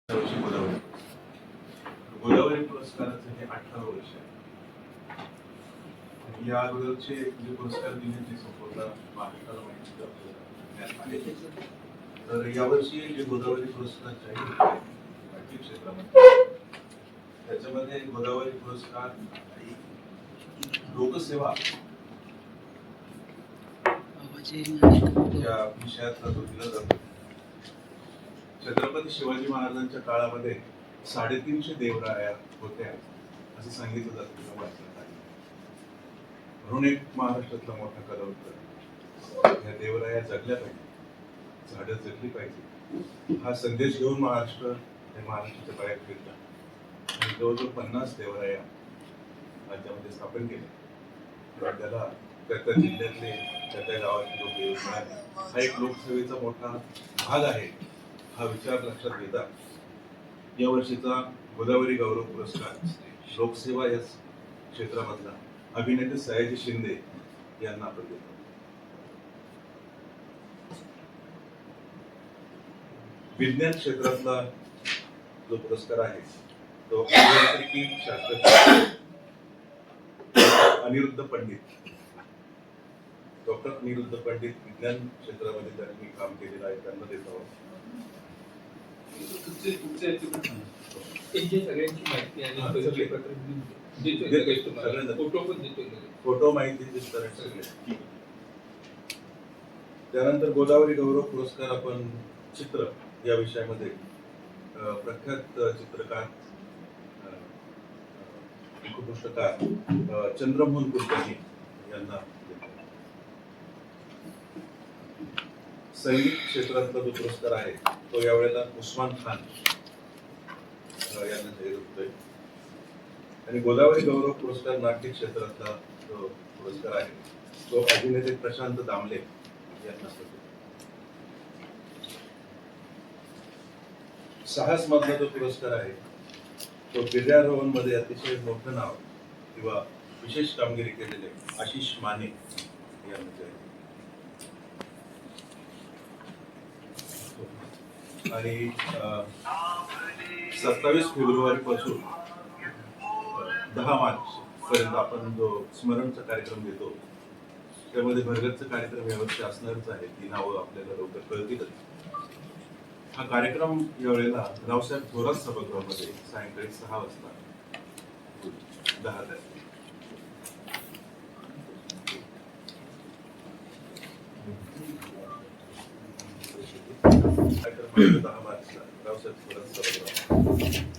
गोदावरी पुरस्काराचं हे 18 वर्ष आहे. या अगोदरचे जे पुरस्कार दिले संपूर्ण महाराष्ट्राला माहिती आपल्याला. तर यावर्षी जे गोदावरी पुरस्कार जाहीर होते क्षेत्रामध्ये, त्याच्यामध्ये गोदावरी पुरस्कार लोकसेवा या विषयातला तो दिला जातो. छत्रपती शिवाजी महाराजांच्या काळामध्ये 350 देवराया होत्या असं सांगितलं जातं वाचनात आहे. म्हणून एक महाराष्ट्रातला मोठा कलावंत या देवराया जगल्या पाहिजे, झाडं जगली पाहिजे हा संदेश घेऊन महाराष्ट्र हे महाराष्ट्राच्या बाहेर फिरला आणि जवळजवळ 50 देवराया राज्यामध्ये स्थापन केले. त्याला त्या जिल्ह्यातले त्या गावातले लोक येऊन हा एक लोकसेवेचा मोठा भाग आहे हा विचार लक्षात घेता या वर्षीचा गोदावरी गौरव पुरस्कार लोकसेवा या क्षेत्रामधला अभिनेते सयाजी शिंदे यांना आपण देतो. विज्ञान क्षेत्रातला जो पुरस्कार आहे तो अभियांत्रिकी शास्त्रज्ञ अनिरुद्ध पंडित, डॉक्टर अनिरुद्ध पंडित विज्ञान क्षेत्रामध्ये त्यांनी काम केलेलं आहे त्यांना देतो. फोटो माहिती त्यानंतर गोदावरी गौरव पुरस्कार आपण चित्र या विषयामध्ये प्रख्यात चित्रकार पुस्तकार चंद्रमोहन कुलकर्णी यांना संगीत क्षेत्रातला जो पुरस्कार आहे तो यावेळेला उस्मान खान यांना जाहीर होतोय. आणि गोदावरी गौरव पुरस्कार नाट्य क्षेत्रातला जो पुरस्कार आहे तो अभिनेते प्रशांत दामले यांना होतो. साहस मधला जो पुरस्कार आहे तो गिर्यारोहण मध्ये अतिशय मोठं नाव किंवा विशेष कामगिरी केलेले आशिष माने यांना जाहीर. आणि 27 फेब्रुवारी पासून 10 मार्च पर्यंत आपण जो स्मरणचा कार्यक्रम घेतो त्यामध्ये भरगतचा कार्यक्रम यावर्षी असणारच आहे. ती नावं आपल्याला लवकर कळतीलच. हा कार्यक्रम यावेळेला रावसाहेब थोरात सभागृहामध्ये सायंकाळी 6 वाजता 10 तारखेला. कार्यक्रम 10 मार्चला रावसाहेब थोरात सभागृह.